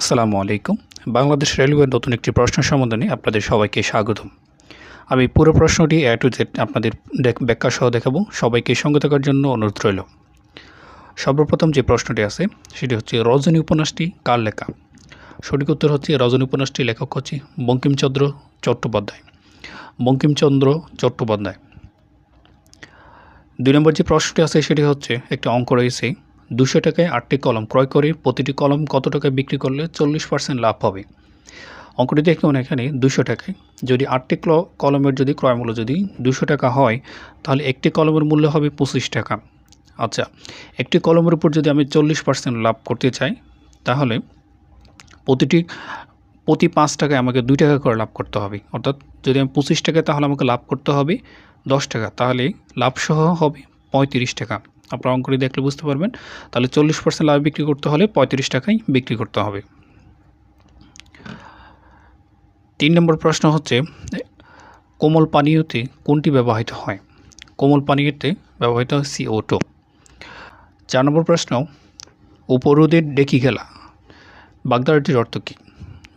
আসসালামু আলাইকুম। বাংলাদেশ রেলওয়ের নতুন একটি প্রশ্ন সমাধানে আপনাদের সবাইকে স্বাগতম। আমি পুরো প্রশ্নটি A to Z আপনাদের ব্যাখ্যা সহ দেখাবো। সবাইকে সঙ্গে থাকার জন্য অনুরোধ রইল। সর্বপ্রথম যে প্রশ্নটি আছে সেটি হচ্ছে রজনী উপন্যাসটি কার লেখা? সঠিক উত্তর হচ্ছে রজনী উপন্যাসটি লেখক হচ্ছে বঙ্কিমচন্দ্র চট্টোপাধ্যায়। বঙ্কিমচন্দ্র চট্টোপাধ্যায়। ২ নম্বর যে প্রশ্নটি আছে সেটি হচ্ছে একটি অঙ্ক রয়েছে। ২০০ টাকায় ৮টি কলম ক্রয় করে প্রতিটি কলম কত টাকায় বিক্রি করলে 40% লাভ হবে? অঙ্কটি দেখুন এখানে ২০০ টাকায় যদি ৮টি কলমের যদি ক্রয় মূল্য যদি ২০০ টাকা হয় তাহলে একটি কলমের মূল্য হবে 25 টাকা। আচ্ছা, একটি কলমের উপর যদি আমি 40% লাভ করতে চাই তাহলে প্রতি ৫ টাকায় আমাকে ২ টাকা করে লাভ করতে হবে। অর্থাৎ যদি আমি 25 টাকায় তাহলে আমাকে লাভ করতে হবে 10 টাকা, তাহলে লাভসহ হবে 35 টাকা। আপনারা অঙ্কটি দেখলে বুঝতে পারবেন। তাহলে 40% লাভ বিক্রি করতে হলে 35 টাকায় বিক্রি করতে হবে। ৩ নম্বর প্রশ্ন হচ্ছে কোমল পানীয়তে কোনটি ব্যবহৃত হয়? কোমল পানীয়তে ব্যবহৃত হয় CO2। ৪ নম্বর প্রশ্ন উপরোধের ডেকি খেলা বাগধারাটির অর্থ কী?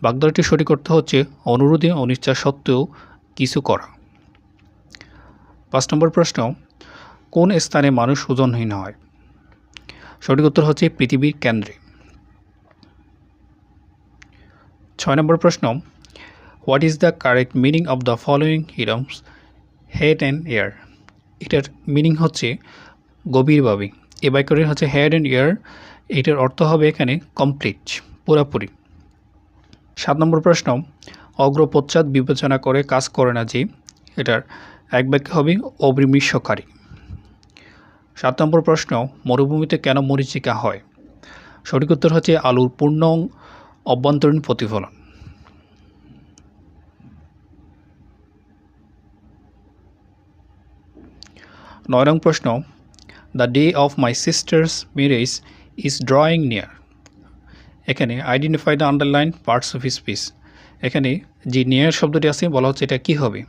বাগধারাটির সঠিক অর্থ হচ্ছে অনুরোধে অনিচ্ছা সত্ত্বেও কিছু করা। ৫ নম্বর প্রশ্ন কোন স্থানে মানুষ ওজনহীন হয়? সঠিক উত্তর হচ্ছে পৃথিবীর কেন্দ্রে। ৬ নম্বর প্রশ্ন what is the correct meaning of the following idioms head and air? এটার মিনিং হচ্ছে গভীরভাবে। এ বাক্যটির হচ্ছে হেড অ্যান্ড এয়ার, এটার অর্থ হবে এখানে কমপ্লিট, পুরাপুরি। ৭ নম্বর প্রশ্ন অগ্রপশ্চাৎ বিবেচনা করে কাজ করে না যে, এটার এক বাক্য হবে অবিমৃষ্যকারী। ৭ নম্বর প্রশ্ন মরুভূমিতে কেন মরীচিকা হয়? সঠিক উত্তর হচ্ছে আলুর পূর্ণ অভ্যন্তরীণ প্রতিফলন। ৯ নং প্রশ্ন the day of my sister's marriage is drawing near. এখানে identify the underline parts of speech. এখানে যে নিয়ার শব্দটি আছে বলা হচ্ছে এটা কী হবে?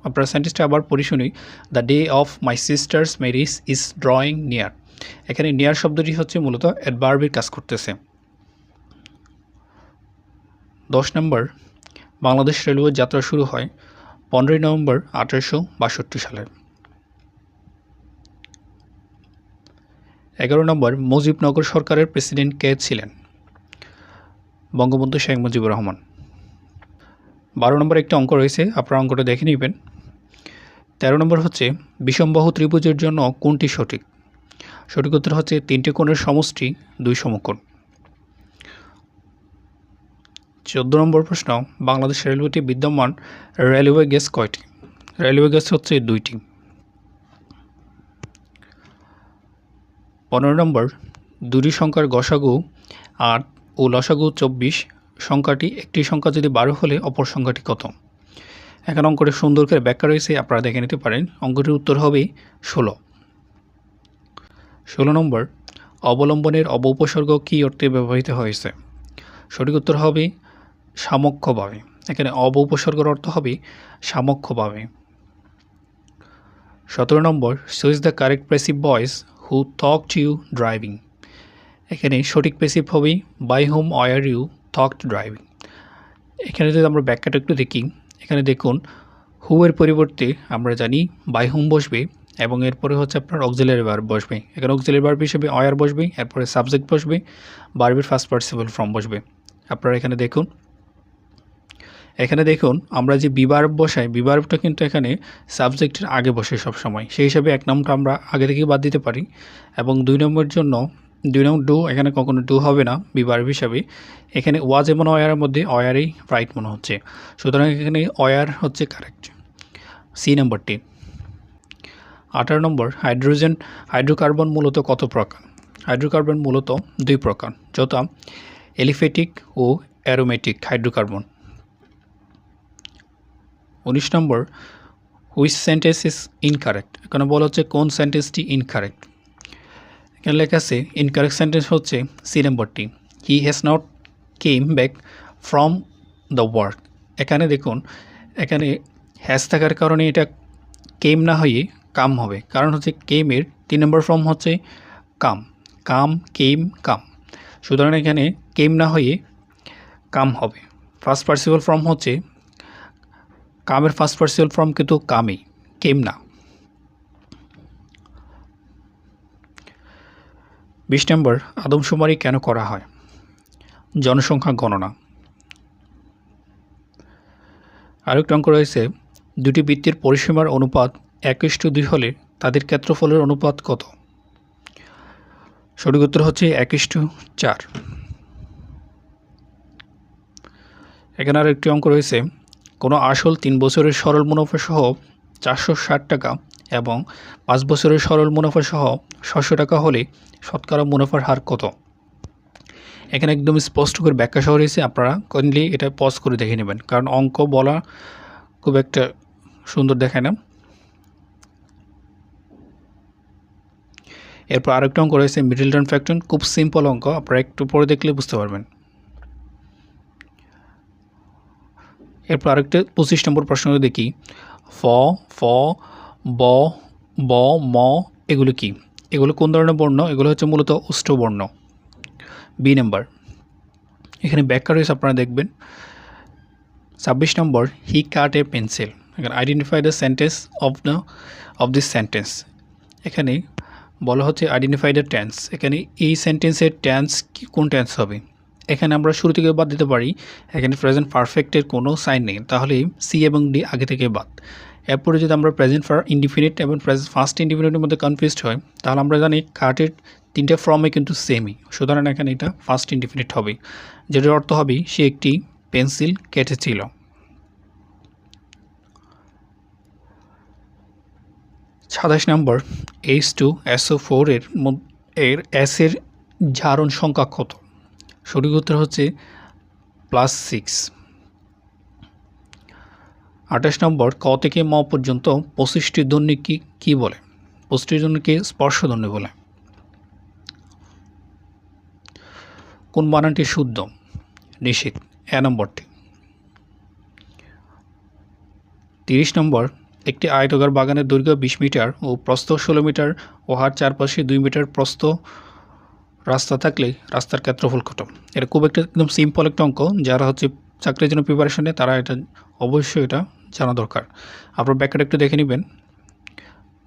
আপনারা সেন্টেন্সটা আবার পড়ে শুনি। The day of my sister's marriage is drawing near. এখানে নিয়ার শব্দটি হচ্ছে মূলত অ্যাডভার্বের কাজ করতেছে। ১০ নম্বর বাংলাদেশ রেলওয়ে যাত্রা শুরু হয় 15 নভেম্বর 1862 সালে। ১১ নম্বর মুজিবনগর সরকারের প্রেসিডেন্ট কে ছিলেন? বঙ্গবন্ধু শেখ মুজিবুর রহমান। ১২ নম্বর একটি অঙ্ক রয়েছে, আপনারা অঙ্কটা দেখে নেবেন। ১৩ নম্বর হচ্ছে বিষমবাহু ত্রিভুজের জন্য কোনটি সঠিক? সঠিক উত্তর হচ্ছে 3টি কোণের সমষ্টি 2 সমকোণ। ১৪ নম্বর প্রশ্ন বাংলাদেশ রেলওয়েতে বিদ্যমান রেলওয়ে গেজ কয়টি? রেলওয়ে গেজ হচ্ছে 2টি। ১৫ নম্বর দুটি সংখ্যার গসাগু ৮ ও লসাগু ২৪ সংখ্যাটি একটি সংখ্যা যদি 12 হলে অপর সংখ্যাটি কত? এখানে অঙ্কটি সুন্দর করে ব্যাখ্যা রয়েছে, আপনারা দেখে নিতে পারেন। অঙ্কটির উত্তর হবে 16। 16 নম্বর অবলম্বনের অবউপসর্গ কী অর্থে ব্যবহৃত হয়েছে? সঠিক উত্তর হবে সামক্ষভাবে। এখানে অবউপসর্গের অর্থ হবে সামক্ষভাবে। 17 নম্বর switch the correct passive voice who talked you driving. এখানে সঠিক প্যাসিভ হবে by whom were you talked driving. এখানে যদি আমরা ব্যাখ্যাটা একটু দেখি, এখানে দেখুন হু এর পরিবর্তে আমরা জানি বাই হোম বসবে এবং এরপরে হচ্ছে আপনার অক্সিলারি ভার্ব বসবে। এখানে অক্সিলারি ভার্ব হিসেবে ওয়ার বসবে, এরপরে সাবজেক্ট বসবে, ভার্বের ফার্স্ট পার্টিসিপল ফর্ম বসবে। আপনারা এখানে দেখুন আমরা যে বিভার্ব বসাই, বিভার্বটা কিন্তু এখানে সাবজেক্টের আগে বসে সব সময়। সেই হিসাবে ১ নম্বরটা আমরা আগে থেকেই বাদ দিতে পারি এবং ২ নম্বরের জন্য ২ নং ডু, এখানে কখনো ডু হবে না বিভার্ব হিসাবে। এখানে ওয়াজ এবং ওয়ারের মধ্যে ওয়ারই রাইট মনে হচ্ছে, সুতরাং এখানে ওয়ার হচ্ছে কারেক্ট। সি নম্বরটি। ১৮ নম্বর হাইড্রোকার্বন মূলত কত প্রকার? হাইড্রোকার্বন মূলত 2 প্রকার, যথা এলিফ্যাটিক ও অ্যারোমেটিক হাইড্রোকার্বন। ১৯ নম্বর হুইচ সেন্টেন্স ইজ ইনকারেক্ট। এখানে বলা হচ্ছে কোন সেন্টেন্সটি ইনকারেক্ট। এখানে লেখা আছে ইনকারেক্ট সেন্টেন্স হচ্ছে সি নম্বরটি, he has not came back from the work. এখানে দেখুন এখানে হ্যাজ থাকার কারণে এটা কেম না হয়ে কাম হবে, কারণ হচ্ছে কেমের 3 নম্বর ফর্ম হচ্ছে কাম, কেম কাম। সুতরাং এখানে কেম না হয়ে কাম হবে। ফার্স্ট পার্টিসিপাল ফর্ম হচ্ছে কামের ফার্স্ট পার্টিসিপাল ফর্ম কিন্তু কামই, কেম না। 20 নম্বর আদমশুমারি কেন করা হয়? জনসংখ্যা গণনা। আরেকটা অঙ্ক রয়েছে, দুটি বৃত্তের পরিসীমার অনুপাত 1:2 হলে তাদের ক্ষেত্রফলের অনুপাত কত? সঠিক উত্তর হচ্ছে 1:4। এখানে আর একটি অঙ্ক রয়েছে, কোনো আসল 3 বছরের সরল মুনাফা সহ 460 টাকা এবং 5 বছরের সরল মুনাফা সহ 600 টাকা হলে শতকরা মুনাফার হার কত? এখানে একদম স্পষ্ট করে ব্যাখ্যা সহ রয়েছে, আপনারা কাইন্ডলি এটা পজ করে দেখে নেবেন, কারণ অঙ্ক বলা খুব একটা সুন্দর দেখায় না। এরপর আরেকটা অঙ্ক রয়েছে মিডলটন ফ্যাক্টর, খুব সিম্পল অঙ্ক, আপনারা একটু পরে দেখলে বুঝতে পারবেন। এরপর আরেকটা 25 নম্বর প্রশ্ন দেখি, ফ, ফ, ব, ব, ম এগুলো কি? এগুলো কোন ধরনের বর্ণ? এগুলো হচ্ছে মূলত অষ্টবর্ণ। বি নাম্বার, এখানে ব্যাখ্যা রয়েছে, আপনারা দেখবেন। 26 নম্বর, হি কাট এ পেন্সিল। এখানে identify the sentence of this sentence. এখানে বলা হচ্ছে আইডেন্টিফাই দ্য টেন্স। এখানে এই সেন্টেন্সের টেন্স কোন টেন্স হবে? এখানে আমরা শুরু থেকে বাদ দিতে পারি, এখানে প্রেজেন্ট পারফেক্টের কোনো সাইন নেই, তাহলে সি এবং ডি আগে থেকে বাদ। এরপরে যদি আমরা প্রেজেন্ট ইনডিফিনিট এবং ফার্স্ট ইনডিফিনিটের মধ্যে কনফিউজড হয়, তাহলে আমরা জানি কাটের 3টে ফর্মে কিন্তু সেমই, সুতরাং এখানে এটা ফার্স্ট ইনডিফিনিট হবে, যেটার অর্থ হবে সে একটি পেন্সিল কেটেছিল। সাতাশ নম্বর, H2SO4 এর এর জারণ সংখ্যা কত? সঠিক উত্তর হচ্ছে +6। 28 নম্বর, ক থেকে ম পর্যন্ত 25টি ধ্বনি কি বলে? 25টি ধ্বনিকে স্পর্শধ্বনি বলে। কোন বানানটি শুদ্ধ? নিষিদ্ধ, এ নম্বরটি। 30 নম্বর, একটি আয়তাকার বাগানের দৈর্ঘ্য 20 মিটার ও প্রস্থ 16 মিটার ও হার চারপাশে 2 মিটার প্রস্থ রাস্তা থাকলে রাস্তার ক্ষেত্রফল কত? এটা খুব একটা একদম সিম্পল একটা অঙ্ক, যারা হচ্ছে চাকরির জন্য প্রিপারেশন নেয় তারা এটা অবশ্যই এটা জানা দরকার। আপনার ব্যাখ্যাটা একটু দেখে নেবেন,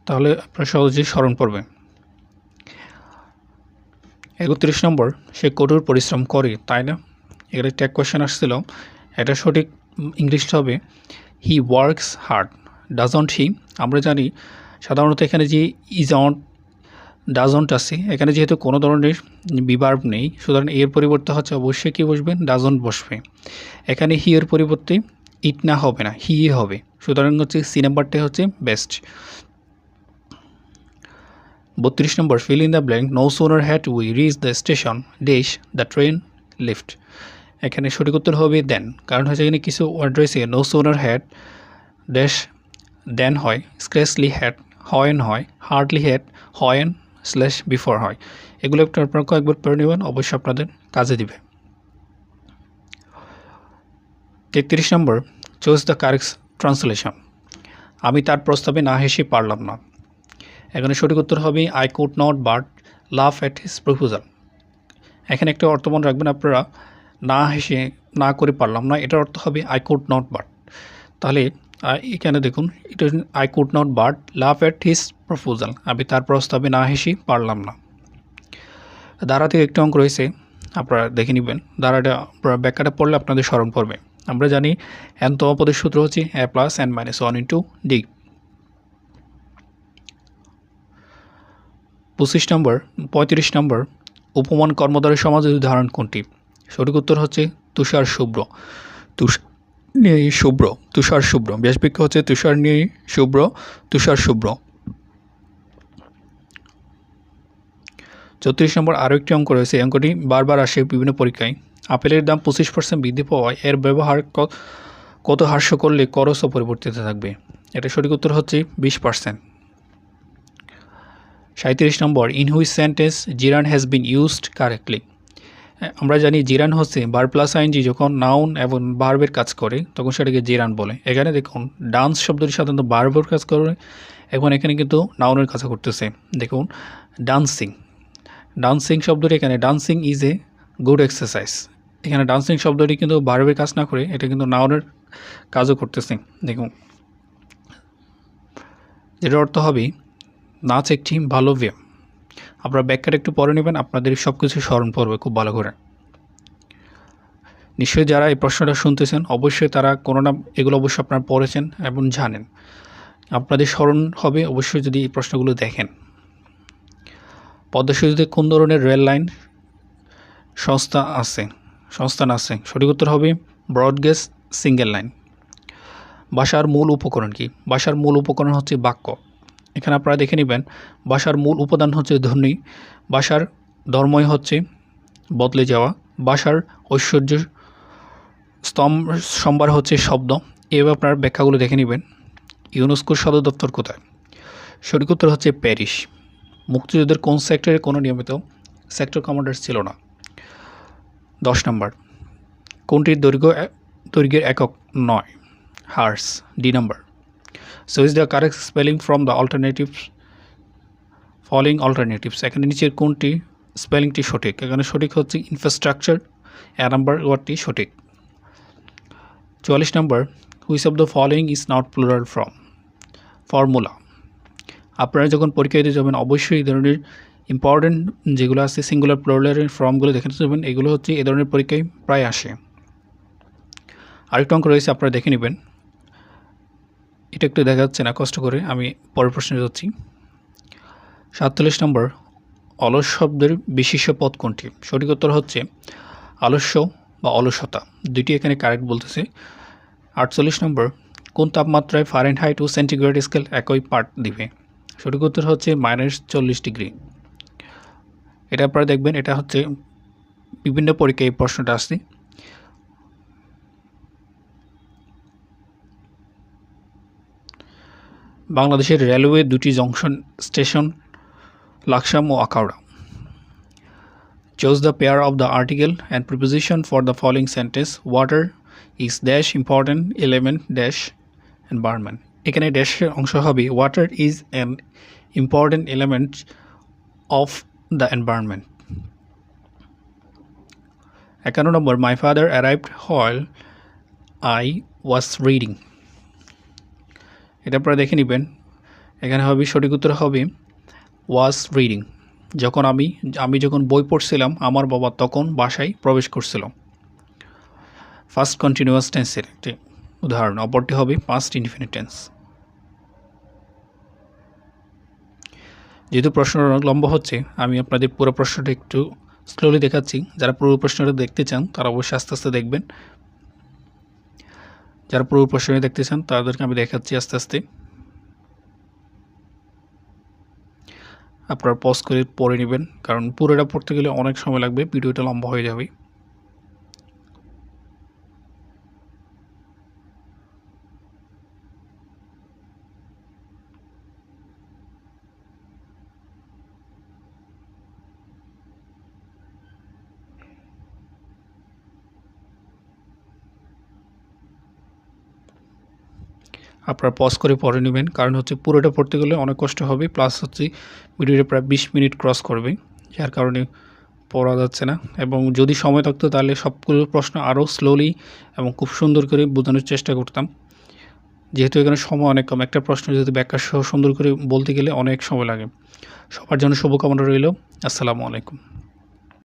তাহলে আপনার সহজেই স্মরণ পড়বে। 31 নম্বর, সে কঠোর পরিশ্রম করে, তাই না? এখানে একটা কোয়েশ্চেন আসছিল, এটা সঠিক ইংলিশটা হবে হি ওয়ার্কস হার্ড, ডাজন্ট হি। আমরা জানি সাধারণত এখানে যে ডাজন্ট আছে, এখানে যেহেতু কোনো ধরনের বিভার্ব নেই, সুতরাং এর পরিবর্তে হচ্ছে অবশ্যই কি বসবে? ডাজন্ট বসবে। এখানে হি এর পরিবর্তে ইট না হবে না, হি হবে, সুতরাং হচ্ছে সি নাম্বারটাই হচ্ছে বেস্ট। 32 নম্বর, fill in the blank, no sooner had we reach the station dash the train left. এখানে সঠিক উত্তর হবে দেন, কারণ হচ্ছে এখানে কিছু ওয়ার্ড রয়েছে, নো সুনার হ্যাড ড্যাশ দেন হয়, স্ক্র্যাচলি হ্যাড হয়েন হয়, হার্ডলি হ্যাড হয়েন / বিফোর হয়। এগুলো একটু আপনারা কয়েকবার পড়ে নেবেন, অবশ্যই আপনাদের কাজে দিবে। 33 নম্বর, চুজ দ্য কারেক্ট ট্রান্সলেশন। আমি তার প্রস্তাবে না হেসে পারলাম না। এখানে সঠিক উত্তর হবে I could not but love at his proposal. এখানে একটা অর্থ মনে রাখবেন আপনারা, না হেসে না করে পারলাম না, এটার অর্থ হবে আই কুড নট বাট। তাহলে এখানে দেখুন, এটা I could not but love at his proposal, আমি তার প্রস্তাবে না হেসে পারলাম না। দ্বারা থেকে একটি অঙ্ক রয়েছে, আপনারা দেখে নেবেন, দ্বারাটা আপনারা ব্যাখ্যাটা পড়লে আপনাদের স্মরণ পড়বে। আমরা জানি nতম পদের সূত্র হচ্ছে a + n - 1 * d। 35 নম্বর, উপমান কর্মধারয় সমাজের উদাহরণ কোনটি? সঠিক উত্তর হচ্ছে তুষার শুভ্র। তুষার শুভ্র, ব্যাসবাক্য হচ্ছে তুষার নীল শুভ্র, তুষার শুভ্র। 34 নম্বর, আরও একটি অঙ্ক রয়েছে, অঙ্কটি বারবার আসে বিভিন্ন পরীক্ষায়। আপেলের দাম 25% বৃদ্ধি পাওয়ায় এর ব্যবহার কত হ্রাস করলে খরচ অপরিবর্তিত থাকবে? এটা সঠিক উত্তর হচ্ছে 20%। 37 নম্বর, in which sentence gerund has been used correctly. আমরা জানি জিরান হচ্ছে ভার্ব প্লাস আইএনজি যখন নাউন এবং ভার্বের কাজ করে তখন সেটাকে জিরান বলে। এখানে দেখুন ডান্স শব্দটি সাধারণত ভার্বের কাজ করে, এখন এখানে কিন্তু নাউনের কাজ করতেছে। দেখুন ডান্সিং শব্দটি, এখানে dancing is a good exercise, এখানে ডান্সিং শব্দটি কিন্তু ভার্বের কাজ না করে এটা কিন্তু নাউনের কাজও করতেছে। দেখুন, যেটার অর্থ হবে নাচ একটি ভালো ব্যায়াম। আপনারা ব্যাখ্যাটা একটু পড়ে নেবেন, আপনাদের সব কিছু স্মরণ পড়বে খুব ভালো করে। নিশ্চয়ই যারা এই প্রশ্নটা শুনতেছেন অবশ্যই তারা কোনো না এগুলো অবশ্যই আপনারা পড়েছেন এবং জানেন। আপনাদের স্মরণ হবে অবশ্যই যদি এই প্রশ্নগুলো দেখেন। পদ্মা সেতুতে কোন ধরনের রেল লাইন সংস্থান আছে? সঠিক উত্তর হবে ব্রডগেজ সিঙ্গেল লাইন। ভাষার মূল উপকরণ কি? ভাষার মূল উপকরণ হচ্ছে বাক্য। এখানে আপনারা দেখে নেবেন ভাষার মূল উপাদান হচ্ছে ধ্বনি, ভাষার ধর্মই হচ্ছে বদলে যাওয়া, ভাষার ঐশ্বর্য সম্ভার হচ্ছে শব্দ। এভাবে আপনার ব্যাখ্যাগুলো দেখে নেবেন। ইউনেস্কোর সদর দপ্তর কোথায়? সঠিক উত্তর হচ্ছে প্যারিস। মুক্তিযুদ্ধের কোন সেক্টরে কোনো নিয়মিত সেক্টর কমান্ডার ছিল না? 10 নম্বর, কোনটির দৈর্ঘ্যের একক নয়? Hertz. D number. So is the correct spelling from the following alternatives. এখানে নিচের কোনটি স্পেলিংটি সঠিক? এখানে সঠিক হচ্ছে ইনফ্রাস্ট্রাকচার। নাম্বার ওয়ার্ডটি সঠিক। 44 নম্বর, which of the following is not plural form? Formula. আপনারা যখন পরীক্ষা দিতে যাবেন অবশ্যই এই ধরনের ইম্পর্টেন্ট যেগুলো আছে সিঙ্গুলার প্লুরালের ফর্মগুলো দেখে যাবেন। এগুলো হচ্ছে এ ধরনের পরীক্ষায় প্রায় আসে। আরেকটা অঙ্ক রয়েছে, আপনারা দেখে নেবেন। এটা একটু দেখা যাচ্ছে না, কষ্ট করে আমি পরের প্রশ্নে যাচ্ছি। 47 নম্বর, অলস শব্দের বিশেষ্য পদ কোনটি? সঠিক উত্তর হচ্ছে আলস্য বা অলসতা। দুইটি এখানে কারেক্ট বলতেছে। 48 নম্বর, কোন তাপমাত্রায় ফারেনহাইট ও সেন্টিগ্রেড স্কেল একই পাঠ দিবে? সঠিক উত্তর হচ্ছে -40 ডিগ্রি। এটা আপনারা দেখবেন, এটা হচ্ছে বিভিন্ন পরীক্ষায় এই প্রশ্নটা আসছে। বাংলাদেশের রেলওয়ে দুটি জংশন স্টেশন লাকসাম ও Akhaura. Choose the pair of the article and preposition for the following sentence. Water is dash important element dash environment. এখানে ড্যাশের অংশ হবে water is an important element of the environment. 51 number, my father arrived while I was reading. এটা আপনারা দেখে নেবেন। এখানে হবে সঠিক উত্তর হবে was reading। আমি যখন বই পড়ছিলাম আমার বাবা তখন বাসায় প্রবেশ করছিল। ফার্স্ট কন্টিনিউয়াস টেন্সের একটি উদাহরণ, অপরটি হবে পাস্ট ইনডিফিনিট টেন্স। যেহেতু প্রশ্নটা অনেক লম্বা হচ্ছে আমি আপনাদের পুরো প্রশ্নটা একটু স্লোলি দেখাচ্ছি। যারা পুরো প্রশ্নটা দেখতে চান তারা অবশ্যই আস্তে আস্তে দেখবেন। যারা পুরো প্রশ্নটা দেখতে চান তাদেরকে আমি দেখাচ্ছি আস্তে আস্তে। আপনারা পজ করে পড়ে নেবেন, কারণ পুরোটা পড়তে গেলে অনেক সময় লাগবে, ভিডিওটা লম্বা হয়ে যাবে। আপনারা পজ করে পড়ে নেবেন, কারণ হচ্ছে পুরোটা পড়তে গেলে অনেক কষ্ট হবে, প্লাস হচ্ছে ভিডিওটা প্রায় 20 মিনিট ক্রস করবে, যার কারণে পড়া যাচ্ছে না। এবং যদি সময় থাকতো তাহলে সবগুলো প্রশ্ন আরও স্লোলি এবং খুব সুন্দর করে বোঝানোর চেষ্টা করতাম। যেহেতু এখানে সময় অনেক কম, একটা প্রশ্ন যদি ব্যাখ্যা সহ সুন্দর করে বলতে গেলে অনেক সময় লাগে। সবার জন্য শুভকামনা রইল। আসসালামু আলাইকুম।